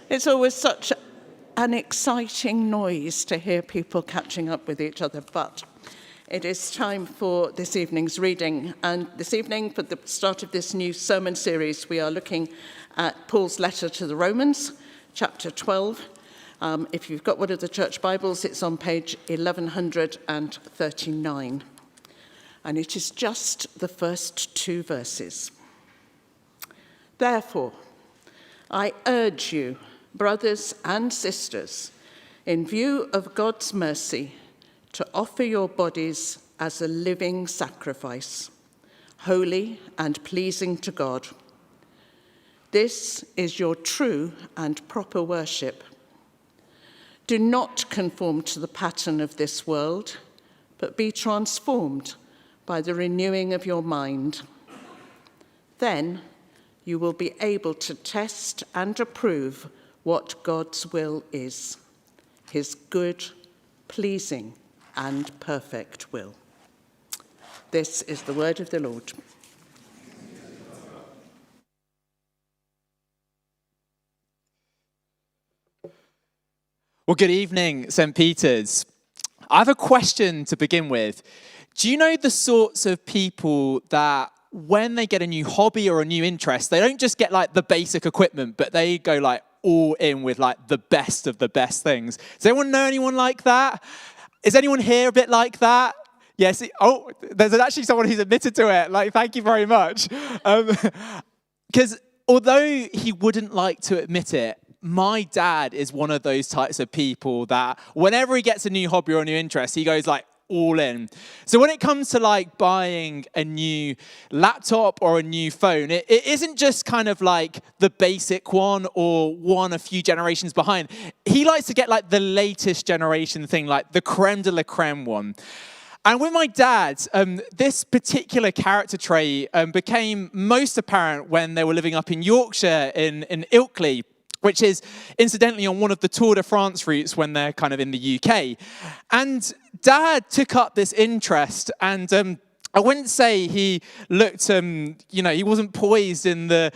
It's always such an exciting noise to hear people catching up with each other, but it is time for this evening's reading. And this evening, for the start of this new sermon series, we are looking at Paul's letter to the Romans, chapter 12. If you've got one of the church Bibles, it's on page 1139. And it is just the first two verses. Therefore, I urge you, brothers and sisters, in view of God's mercy, to offer your bodies as a living sacrifice, holy and pleasing to God. This is your true and proper worship. Do not conform to the pattern of this world, but be transformed by the renewing of your mind. Then you will be able to test and approve what God's will is, his good, pleasing, and perfect will. This is the word of the Lord. Well, good evening, St. Peter's. I have a question to begin with. Do you know the sorts of people that when they get a new hobby or a new interest, they don't just get like the basic equipment, but they go like all in with like the best of the best things? Does anyone know anyone like that? Is anyone here a bit like that? Yes. Oh, there's actually someone who's admitted to it. Like, thank you very much. Because although he wouldn't like to admit it, my dad is one of those types of people that whenever he gets a new hobby or a new interest, he goes like all in. So when it comes to like buying a new laptop or a new phone, it isn't just kind of like the basic one or one a few generations behind. He likes to get like the latest generation thing, like the creme de la creme one. And with my dad, this particular character trait became most apparent when they were living up in Yorkshire in Ilkley, which is incidentally on one of the Tour de France routes when they're kind of in the UK. And Dad took up this interest, and I wouldn't say he looked, he wasn't poised in the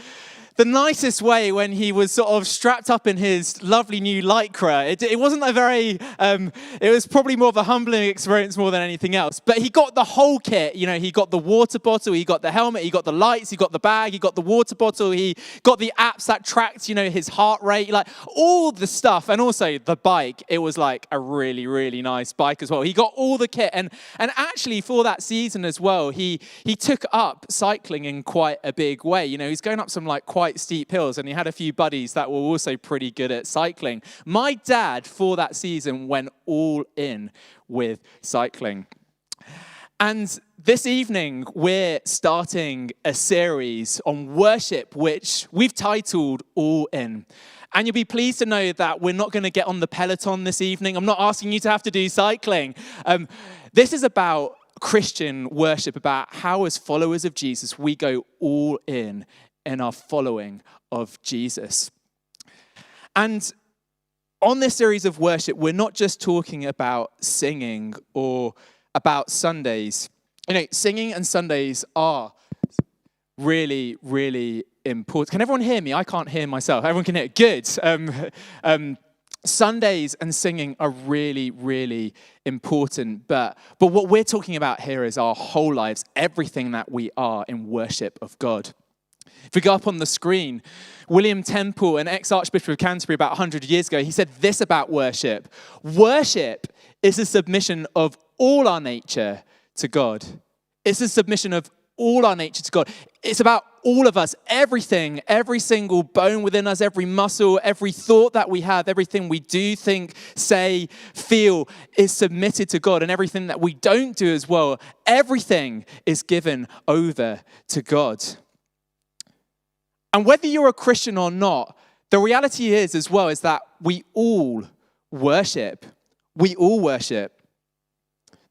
nicest way when he was sort of strapped up in his lovely new Lycra. It wasn't a very, it was probably more of a humbling experience more than anything else. But he got the whole kit. You know, he got the water bottle, he got the helmet, he got the lights, he got the bag, he got the water bottle, he got the apps that tracked, his heart rate, like all the stuff. And also the bike, it was like a really, really nice bike as well. He got all the kit. And actually for that season as well, he took up cycling in quite a big way. He's going up some like quite steep hills, and he had a few buddies that were also pretty good at cycling. My dad, for that season, went all in with cycling. And this evening, we're starting a series on worship, which we've titled All In. And you'll be pleased to know that we're not going to get on the Peloton this evening. I'm not asking you to have to do cycling. This is about Christian worship, about how as followers of Jesus, we go all in our following of Jesus. And on this series of worship, we're not just talking about singing or about Sundays. Singing and Sundays are really, really important. Can everyone hear me? I can't hear myself. Everyone can hear it. Good. Sundays and singing are really, really important. But what we're talking about here is our whole lives, everything that we are in worship of God. If we go up on the screen, William Temple, an ex-Archbishop of Canterbury about 100 years ago, he said this about worship. Worship is a submission of all our nature to God. It's a submission of all our nature to God. It's about all of us, everything, every single bone within us, every muscle, every thought that we have, everything we do, think, say, feel is submitted to God. And everything that we don't do as well, everything is given over to God. And whether you're a Christian or not, the reality is as well is that we all worship. We all worship.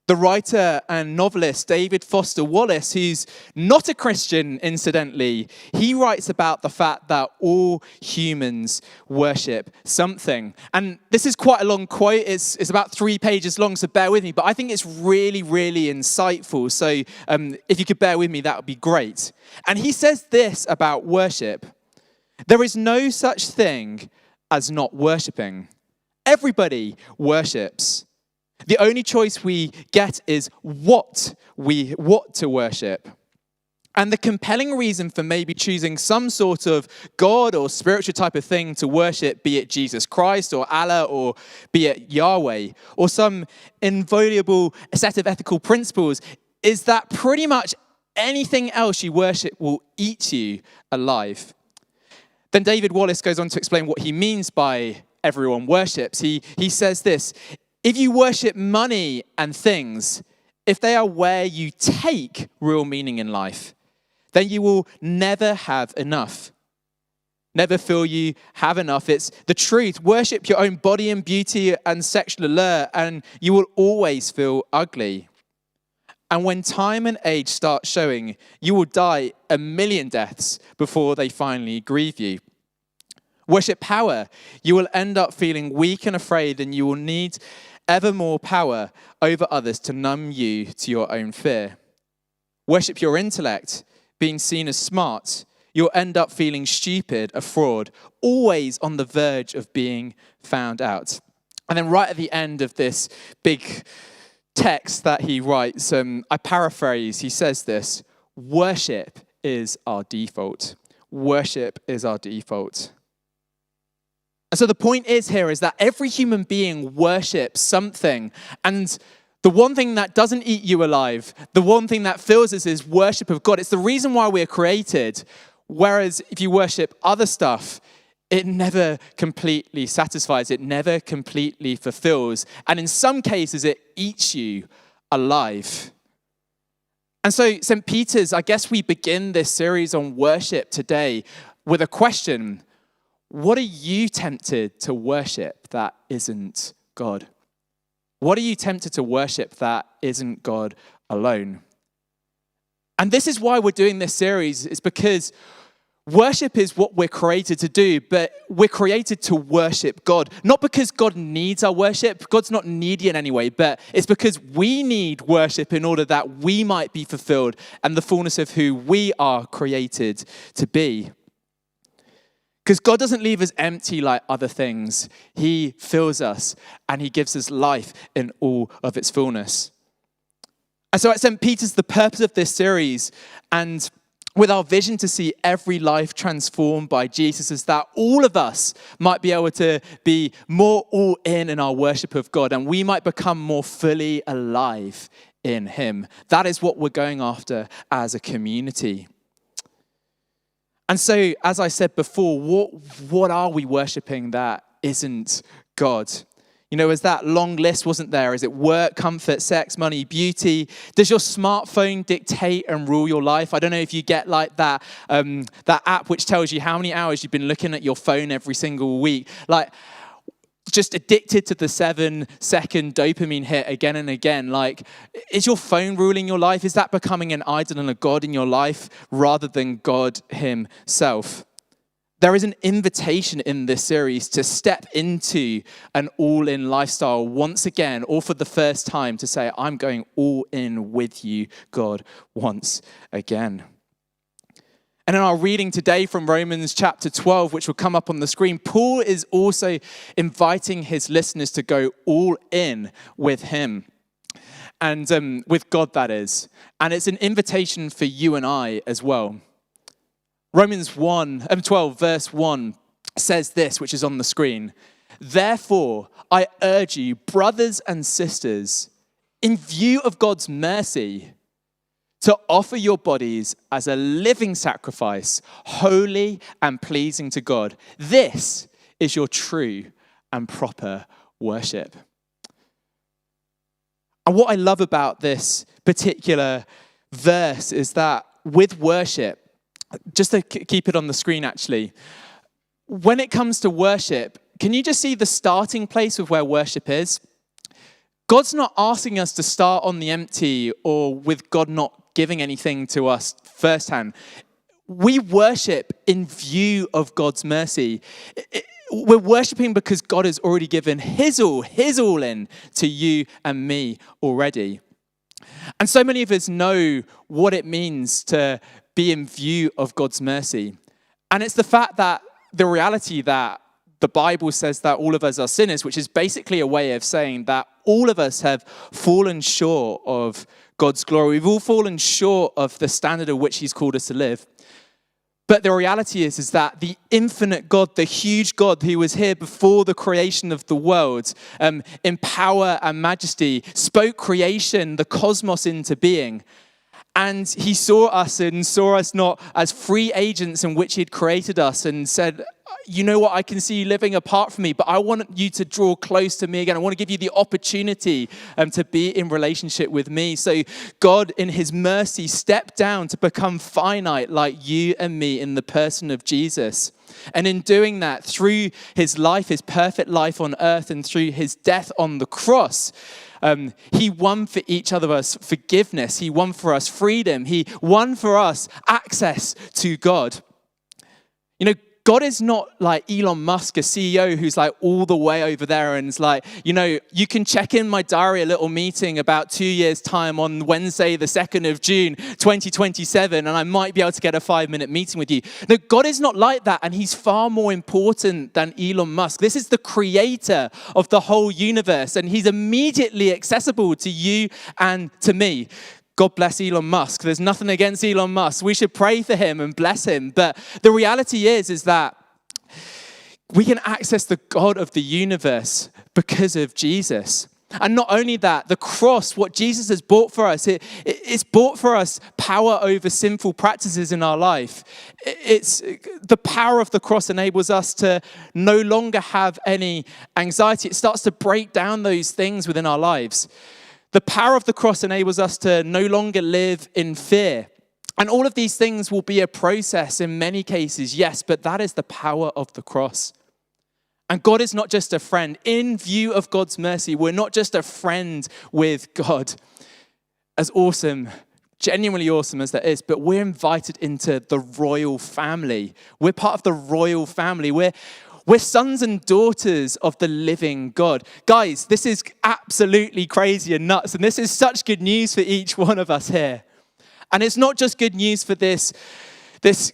The writer and novelist David Foster Wallace, who's not a Christian, incidentally, he writes about the fact that all humans worship something. And this is quite a long quote. It's about 3 pages long, so bear with me. But I think it's really, really insightful. So if you could bear with me, that would be great. And he says this about worship. There is no such thing as not worshipping. Everybody worships. The only choice we get is what to worship. And the compelling reason for maybe choosing some sort of God or spiritual type of thing to worship, be it Jesus Christ or Allah or be it Yahweh, or some inviolable set of ethical principles, is that pretty much anything else you worship will eat you alive. Then David Wallace goes on to explain what he means by everyone worships. He says this: if you worship money and things, if they are where you take real meaning in life, then you will never have enough. Never feel you have enough. It's the truth. Worship your own body and beauty and sexual allure, and you will always feel ugly. And when time and age start showing, you will die a million deaths before they finally grieve you. Worship power. You will end up feeling weak and afraid, and you will need ever more power over others to numb you to your own fear. Worship your intellect. Being seen as smart, you'll end up feeling stupid, a fraud, always on the verge of being found out. And then right at the end of this big text that he writes, I paraphrase, he says this: worship is our default. Worship is our default. And so the point is that every human being worships something, and the one thing that doesn't eat you alive, the one thing that fills us is worship of God. It's the reason why we're created. Whereas if you worship other stuff, it never completely satisfies. It never completely fulfills. And in some cases, it eats you alive. And so St. Peter's, I guess we begin this series on worship today with a question. What are you tempted to worship that isn't God? What are you tempted to worship that isn't God alone? And this is why we're doing this series. It's because worship is what we're created to do, but we're created to worship God. Not because God needs our worship. God's not needy in any way, but it's because we need worship in order that we might be fulfilled and the fullness of who we are created to be. Because God doesn't leave us empty like other things. He fills us and he gives us life in all of its fullness. And so at St. Peter's, the purpose of this series, and with our vision to see every life transformed by Jesus, is that all of us might be able to be more all in our worship of God, and we might become more fully alive in him. That is what we're going after as a community. And so, as I said before, what are we worshipping that isn't God? You know, as that long list wasn't there, is it work, comfort, sex, money, beauty? Does your smartphone dictate and rule your life? I don't know if you get like that app which tells you how many hours you've been looking at your phone every single week. Like, just addicted to the 7-second dopamine hit again and again. Like, is your phone ruling your life? Is that becoming an idol and a god in your life rather than God himself? There is an invitation in this series to step into an all-in lifestyle once again, or for the first time, to say, I'm going all in with you, God, once again. And in our reading today from Romans chapter 12, which will come up on the screen, Paul is also inviting his listeners to go all in with him. And with God, that is. And it's an invitation for you and I as well. Romans 12, verse 1 says this, which is on the screen. Therefore, I urge you, brothers and sisters, in view of God's mercy, to offer your bodies as a living sacrifice, holy and pleasing to God. This is your true and proper worship. And what I love about this particular verse is that with worship, just to keep it on the screen actually, when it comes to worship, can you just see the starting place of where worship is? God's not asking us to start on the empty or with God not giving anything to us firsthand. We worship in view of God's mercy. We're worshiping because God has already given his all in to you and me already. And so many of us know what it means to be in view of God's mercy. And it's the reality that the Bible says that all of us are sinners, which is basically a way of saying that all of us have fallen short of God's glory. We've all fallen short of the standard at which he's called us to live. But the reality is that the infinite God, the huge God who was here before the creation of the world, in power and majesty, spoke creation, the cosmos, into being. And he saw us and saw us not as free agents in which he'd created us, and said, you know what, I can see you living apart from me, but I want you to draw close to me again. I want to give you the opportunity to be in relationship with me. So God, in his mercy, stepped down to become finite like you and me in the person of Jesus. And in doing that, through his life, his perfect life on earth, and through his death on the cross, he won for each other of us forgiveness. He won for us freedom. He won for us access to God. You know, God is not like Elon Musk, a CEO who's like all the way over there and is like, you know, you can check in my diary a little meeting about 2 years' time on Wednesday, the 2nd of June, 2027, and I might be able to get a 5-minute meeting with you. No, God is not like that, and he's far more important than Elon Musk. This is the creator of the whole universe, and he's immediately accessible to you and to me. God bless Elon Musk. There's nothing against Elon Musk. We should pray for him and bless him. But the reality is that we can access the God of the universe because of Jesus. And not only that, the cross, what Jesus has bought for us, it's bought for us power over sinful practices in our life. It's the power of the cross enables us to no longer have any anxiety. It starts to break down those things within our lives. The power of the cross enables us to no longer live in fear. And all of these things will be a process in many cases, yes, but that is the power of the cross. And God is not just a friend. In view of God's mercy, we're not just a friend with God. As awesome, genuinely awesome as that is, but we're invited into the royal family. We're part of the royal family. We're sons and daughters of the living God. Guys, this is absolutely crazy and nuts, and this is such good news for each one of us here. And it's not just good news for this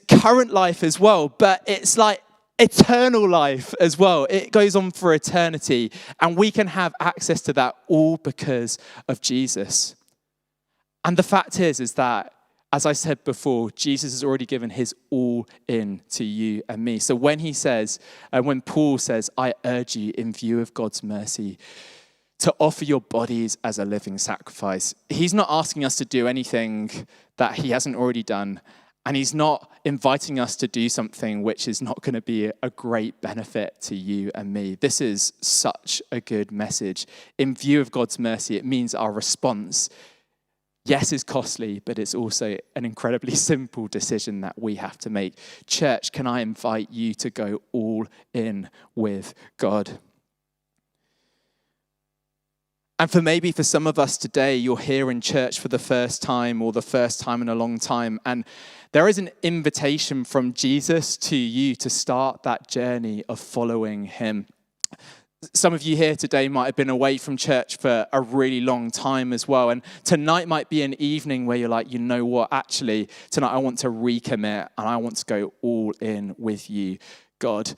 current life as well, but it's like eternal life as well. It goes on for eternity, and we can have access to that all because of Jesus. And the fact is that, as I said before, Jesus has already given his all in to you and me. So when when Paul says, I urge you in view of God's mercy to offer your bodies as a living sacrifice, he's not asking us to do anything that he hasn't already done. And he's not inviting us to do something which is not going to be a great benefit to you and me. This is such a good message. In view of God's mercy, it means our response, yes, is costly, but it's also an incredibly simple decision that we have to make. Church, can I invite you to go all in with God? And for some of us today, you're here in church for the first time or the first time in a long time, and there is an invitation from Jesus to you to start that journey of following him. Some of you here today might have been away from church for a really long time as well. And tonight might be an evening where you're like, you know what, actually, tonight I want to recommit and I want to go all in with you, God.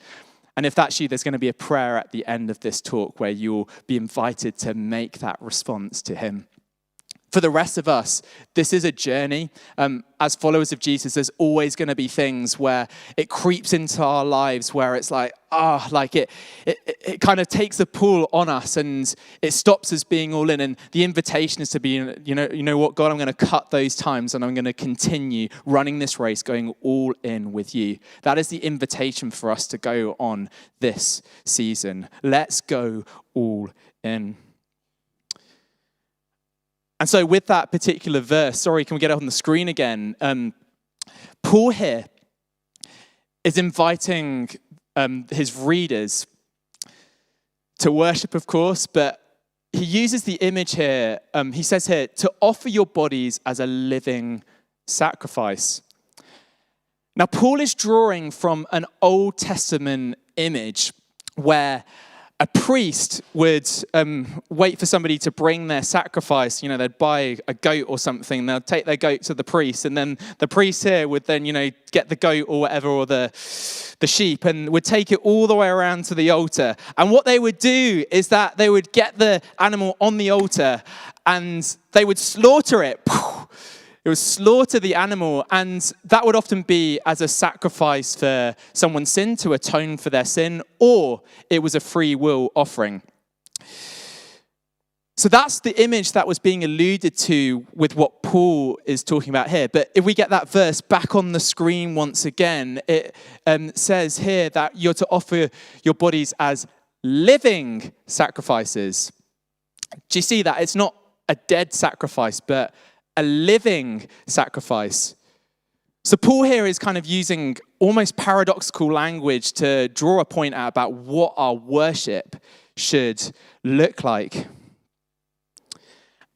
And if that's you, there's going to be a prayer at the end of this talk where you'll be invited to make that response to him. For the rest of us, this is a journey. As followers of Jesus, there's always going to be things where it creeps into our lives where it's like, it kind of takes a pull on us and it stops us being all in. And the invitation is to be, you know what, God, I'm going to cut those times and I'm going to continue running this race, going all in with you. That is the invitation for us to go on this season. Let's go all in. And so with that particular verse, can we get it on the screen again? Paul here is inviting his readers to worship, of course, but he uses the image here. He says here, to offer your bodies as a living sacrifice. Now, Paul is drawing from an Old Testament image where a priest would wait for somebody to bring their sacrifice. They'd buy a goat or something. They'll take their goat to the priest, and then the priest here would then, get the goat or whatever, or the sheep, and would take it all the way around to the altar. And what they would do is that they would get the animal on the altar, and they would slaughter it. It would slaughter the animal, and that would often be as a sacrifice for someone's sin to atone for their sin, or it was a free will offering. So that's the image that was being alluded to with what Paul is talking about here. But if we get that verse back on the screen once again, it says here that you're to offer your bodies as living sacrifices. Do you see that? It's not a dead sacrifice, but a living sacrifice. So Paul here is kind of using almost paradoxical language to draw a point out about what our worship should look like.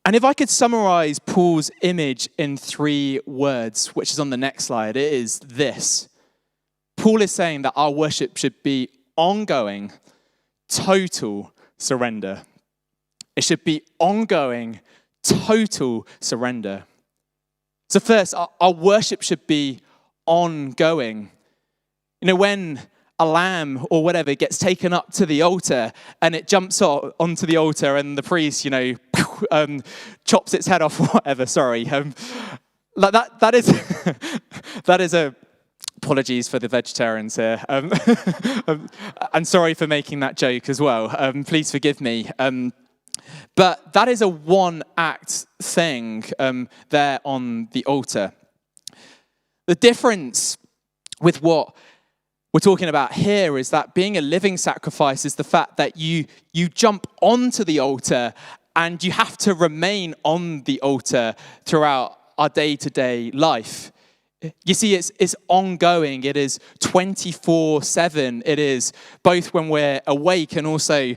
And if I could summarize Paul's image in 3 words, which is on the next slide, it is this. Paul is saying that our worship should be ongoing, total surrender. It should be ongoing, total surrender. So first, our worship should be ongoing. When a lamb or whatever gets taken up to the altar and it jumps onto the altar and the priest, chops its head off or whatever, sorry. Like that is, that is a, apologies for the vegetarians here. And sorry for making that joke as well. Please forgive me. But that is a one-act thing there on the altar. The difference with what we're talking about here is that being a living sacrifice is the fact that you jump onto the altar and you have to remain on the altar throughout our day-to-day life. You see, it's ongoing. It is 24/7. It is both when we're awake and also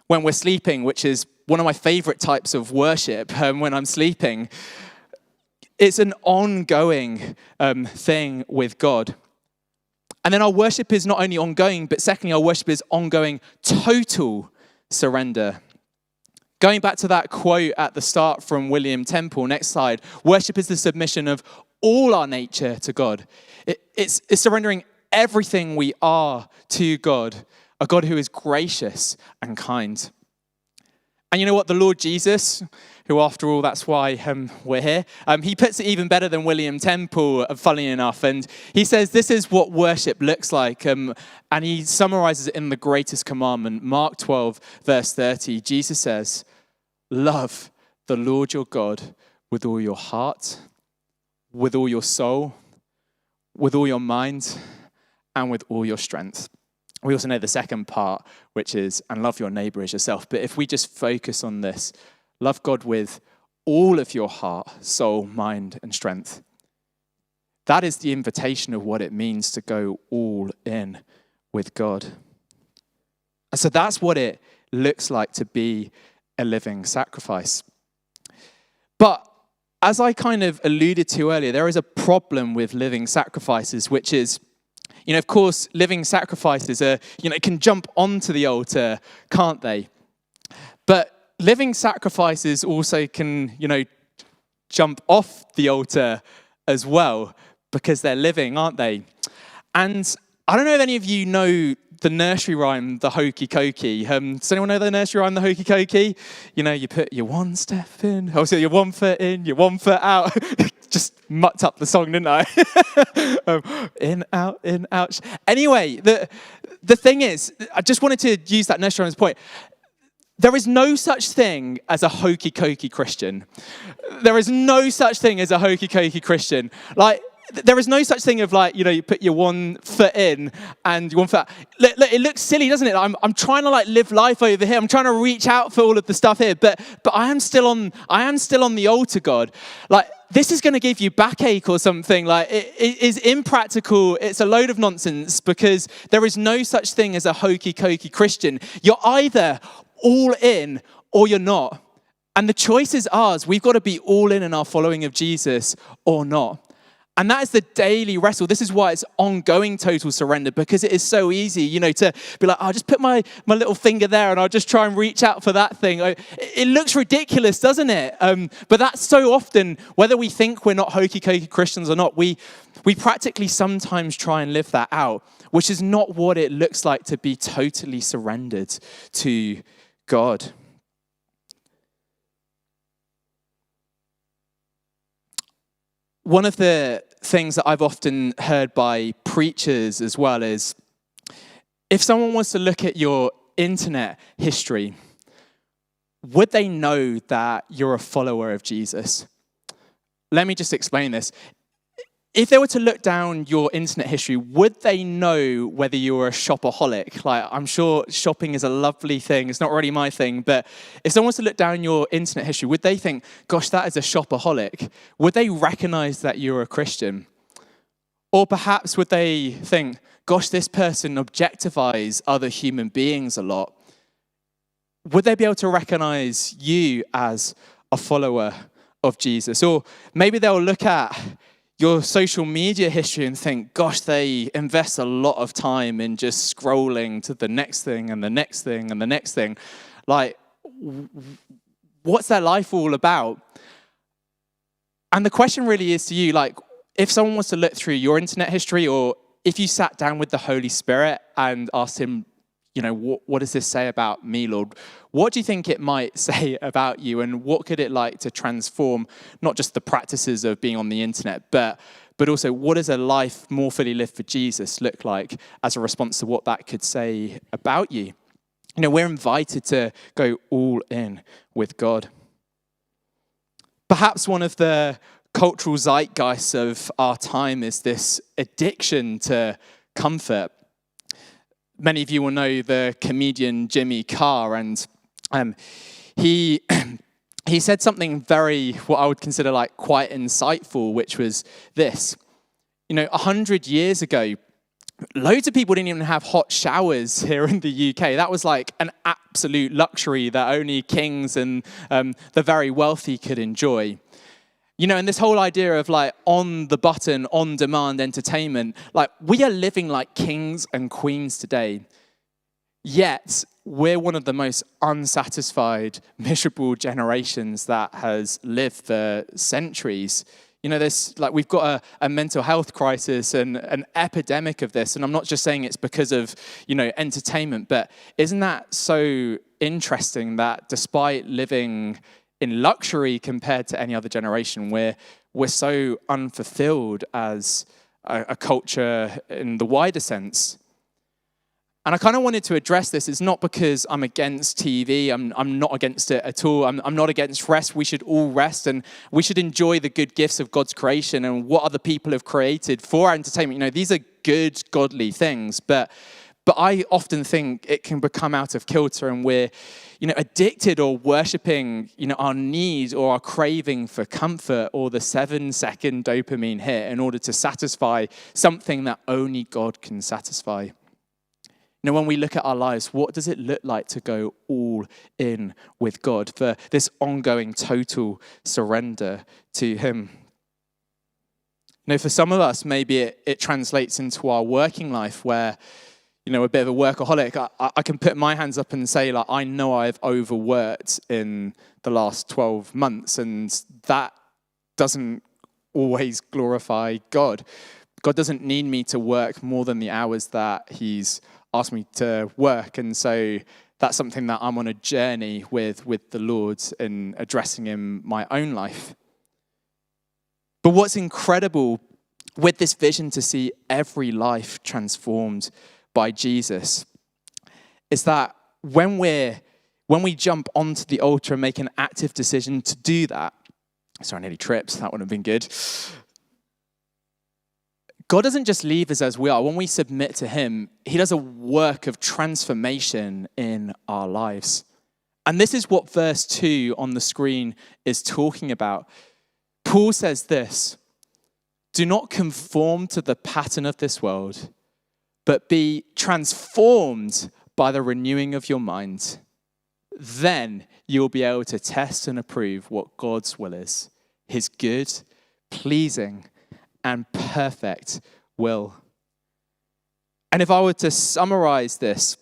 when we're sleeping, which is one of my favorite types of worship when I'm sleeping. It's an ongoing thing with God. And then our worship is not only ongoing, but secondly, our worship is ongoing total surrender. Going back to that quote at the start from William Temple, next slide, worship is the submission of all our nature to God. It's surrendering everything we are to God, a God who is gracious and kind. And you know what? The Lord Jesus, who after all, that's why we're here, he puts it even better than William Temple, funnily enough. And he says this is what worship looks like. And he summarizes it in the greatest commandment, Mark 12, verse 30. Jesus says, love the Lord your God with all your heart, with all your soul, with all your mind, and with all your strength. We also know the second part, which is, and love your neighbor as yourself. But if we just focus on this, love God with all of your heart, soul, mind, and strength. That is the invitation of what it means to go all in with God. And so that's what it looks like to be a living sacrifice. But as I kind of alluded to earlier, there is a problem with living sacrifices, which is, of course, living sacrifices are, can jump onto the altar, can't they? But living sacrifices also can, jump off the altar as well, because they're living, aren't they? And I don't know if any of you know the nursery rhyme, the hokey cokey. Does anyone know the nursery rhyme, the hokey cokey? You put your one step in, also your 1 foot in, your 1 foot out. Just mucked up the song, didn't I? In, out. Anyway, the thing is, I just wanted to use that nursery rhyme's point. There is no such thing as a hokey cokey Christian. There is no such thing as a hokey cokey Christian. There is no such thing of you put your 1 foot in and your 1 foot out. It looks silly, doesn't it? I'm trying to live life over here. I'm trying to reach out for all of the stuff here, but I am still on the altar, God. This is going to give you backache or something. It is impractical. It's a load of nonsense because there is no such thing as a hokey cokey Christian. You're either all in or you're not. And the choice is ours. We've got to be all in our following of Jesus or not. And that is the daily wrestle. This is why it's ongoing total surrender, because it is so easy, to be like, I'll just put my little finger there and I'll just try and reach out for that thing. It looks ridiculous, doesn't it? But that's so often, whether we think we're not hokey-cokey Christians or not, we practically sometimes try and live that out, which is not what it looks like to be totally surrendered to God. One of the things that I've often heard by preachers as well is, if someone wants to look at your internet history, would they know that you're a follower of Jesus? Let me just explain this. If they were to look down your internet history, would they know whether you were a shopaholic? Like, I'm sure shopping is a lovely thing. It's not really my thing. But if someone was to look down your internet history, would they think, gosh, that is a shopaholic? Would they recognize that you're a Christian? Or perhaps would they think, gosh, this person objectifies other human beings a lot? Would they be able to recognize you as a follower of Jesus? Or maybe they'll look at your social media history and think, gosh, they invest a lot of time in just scrolling to the next thing and the next thing and the next thing. Like, what's their life all about? And the question really is to you, like, if someone wants to look through your internet history, or if you sat down with the Holy Spirit and asked him, what does this say about me, Lord? What do you think it might say about you? And what could it like to transform not just the practices of being on the internet, but also what does a life more fully lived for Jesus look like as a response to what that could say about you? We're invited to go all in with God. Perhaps one of the cultural zeitgeists of our time is this addiction to comfort. Many of you will know the comedian Jimmy Carr, and he said something what I would consider like quite insightful, which was this. 100 years ago, loads of people didn't even have hot showers here in the UK. That was like an absolute luxury that only kings and the very wealthy could enjoy. And this whole idea of like on the button, on demand entertainment, like we are living like kings and queens today. Yet we're one of the most unsatisfied, miserable generations that has lived for centuries. We've got a mental health crisis and an epidemic of this. And I'm not just saying it's because of, entertainment, but isn't that so interesting that despite living in luxury compared to any other generation, we're so unfulfilled as a culture in the wider sense. And I kind of wanted to address this. It's not because I'm against TV. I'm not against it at all. I'm not against rest. We should all rest, and we should enjoy the good gifts of God's creation and what other people have created for our entertainment. These are good, godly things, but I often think it can become out of kilter, and we're addicted or worshipping, our need or our craving for comfort or the 7-second dopamine hit in order to satisfy something that only God can satisfy. When we look at our lives, what does it look like to go all in with God, for this ongoing total surrender to him? For some of us, maybe it translates into our working life where a bit of a workaholic. I can put my hands up and say, I know I've overworked in the last 12 months, and that doesn't always glorify God. God doesn't need me to work more than the hours that he's asked me to work, and so that's something that I'm on a journey with the Lord in addressing in my own life. But what's incredible with this vision to see every life transformed by Jesus is that when we jump onto the altar and make an active decision to do that, sorry, I nearly tripped, that would have been good. God doesn't just leave us as we are. When we submit to him, he does a work of transformation in our lives. And this is what verse 2 on the screen is talking about. Paul says this: do not conform to the pattern of this world, but be transformed by the renewing of your mind. Then you'll be able to test and approve what God's will is, his good, pleasing, and perfect will. And if I were to summarize this,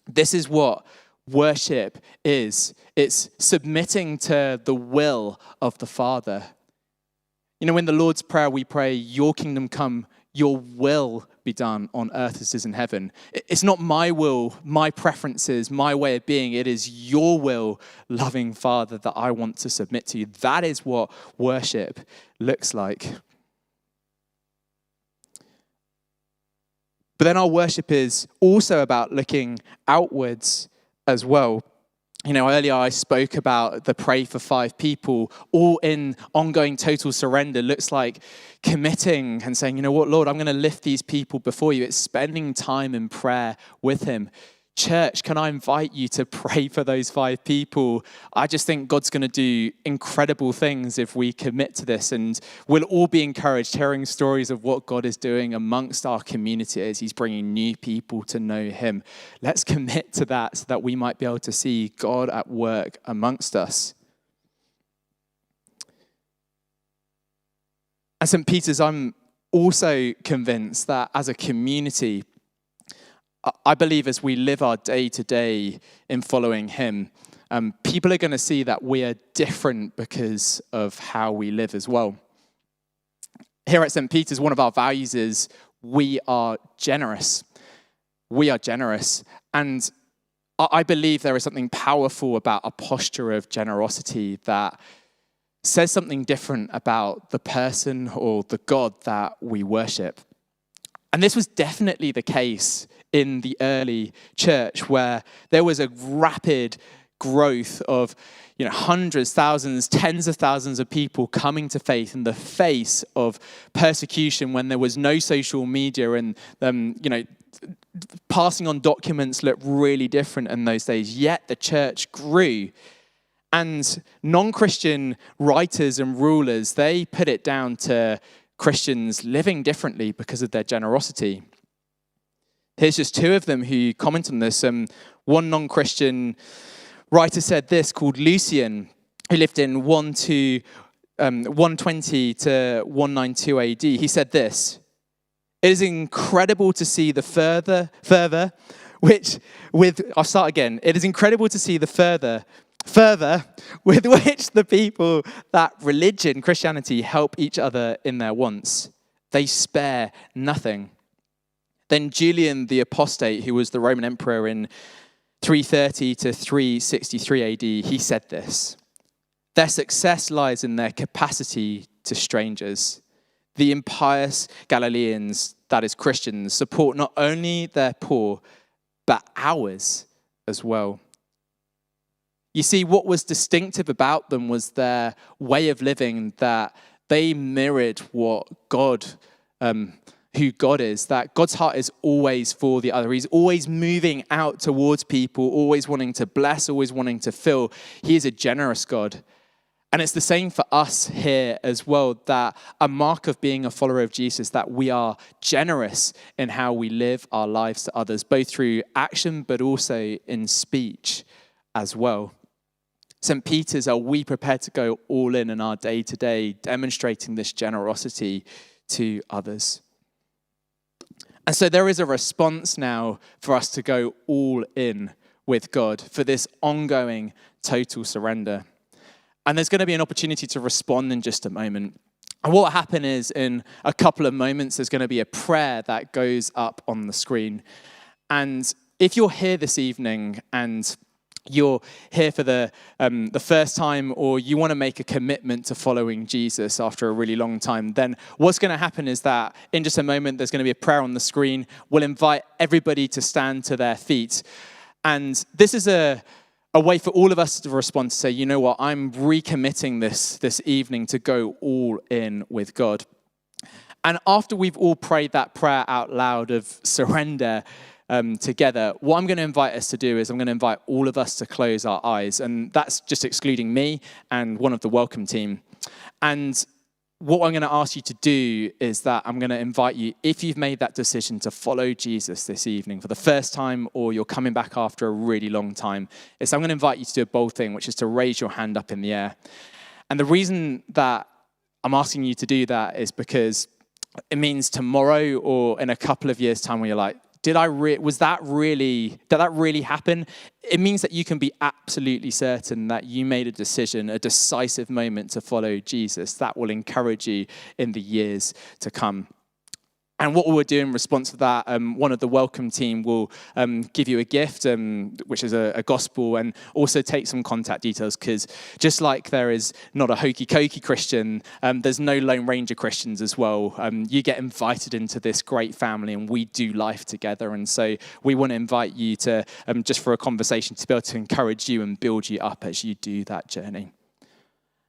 this is what worship is. It's submitting to the will of the Father. You know, in the Lord's Prayer, we pray, your kingdom come, your will be done on earth as it is in heaven. It's not my will, my preferences, my way of being. It is your will, loving Father, that I want to submit to you. That is what worship looks like. But then our worship is also about looking outwards as well. You know, earlier I spoke about the pray for 5 people, all in ongoing total surrender. Looks like committing and saying, you know what, Lord, I'm going to lift these people before you. It's spending time in prayer with him. Church, can I invite you to pray for those 5 people? I just think God's going to do incredible things if we commit to this, and we'll all be encouraged hearing stories of what God is doing amongst our community as he's bringing new people to know him. Let's commit to that so that we might be able to see God at work amongst us. At St. Peter's, I'm also convinced that as a community, I believe as we live our day-to-day in following him, people are going to see that we are different because of how we live as well. Here at St. Peter's, one of our values is we are generous. We are generous. And I believe there is something powerful about a posture of generosity that says something different about the person or the God that we worship. And this was definitely the case in the early church, where there was a rapid growth of, hundreds, thousands, tens of thousands of people coming to faith in the face of persecution, when there was no social media, and passing on documents looked really different in those days. Yet the church grew. And non-Christian writers and rulers, they put it down to Christians living differently because of their generosity. Here's just 2 of them who comment on this. One non-Christian writer said this, called Lucian, who lived in 120 to 192 AD. He said this: "It is incredible to see the fervor with which the people that religion, Christianity, help each other in their wants. They spare nothing." Then Julian the Apostate, who was the Roman emperor in 330 to 363 AD, he said this: "Their success lies in their capacity to strangers. The impious Galileans, that is Christians, support not only their poor, but ours as well." You see, what was distinctive about them was their way of living, that they mirrored what who God is, that God's heart is always for the other. He's always moving out towards people, always wanting to bless, always wanting to fill. He is a generous God. And it's the same for us here as well, that a mark of being a follower of Jesus, that we are generous in how we live our lives to others, both through action, but also in speech as well. St. Peter's, are we prepared to go all in our day-to-day, demonstrating this generosity to others? And so there is a response now for us to go all in with God for this ongoing total surrender. And there's going to be an opportunity to respond in just a moment. And what will happen is, in a couple of moments, there's going to be a prayer that goes up on the screen. And if you're here this evening and you're here for the first time, or you want to make a commitment to following Jesus after a really long time, then what's going to happen is that in just a moment, there's going to be a prayer on the screen. We'll invite everybody to stand to their feet. And this is a way for all of us to respond, to say, you know what, I'm recommitting this evening to go all in with God. And after we've all prayed that prayer out loud of surrender, together, what I'm going to invite us to do is I'm going to invite all of us to close our eyes, and that's just excluding me and one of the welcome team. And what I'm going to ask you to do is that I'm going to invite you, if you've made that decision to follow Jesus this evening for the first time, or you're coming back after a really long time, is I'm going to invite you to do a bold thing, which is to raise your hand up in the air. And the reason that I'm asking you to do that is because it means tomorrow or in a couple of years' time, where you're like, did that really happen? It means that you can be absolutely certain that you made a decision, a decisive moment to follow Jesus. That will encourage you in the years to come. And what we'll do in response to that, one of the welcome team will give you a gift, which is a gospel, and also take some contact details, because just like there is not a hokey-cokey Christian, there's no Lone Ranger Christians as well. You get invited into this great family, and we do life together. And so we want to invite you to, just for a conversation, to be able to encourage you and build you up as you do that journey.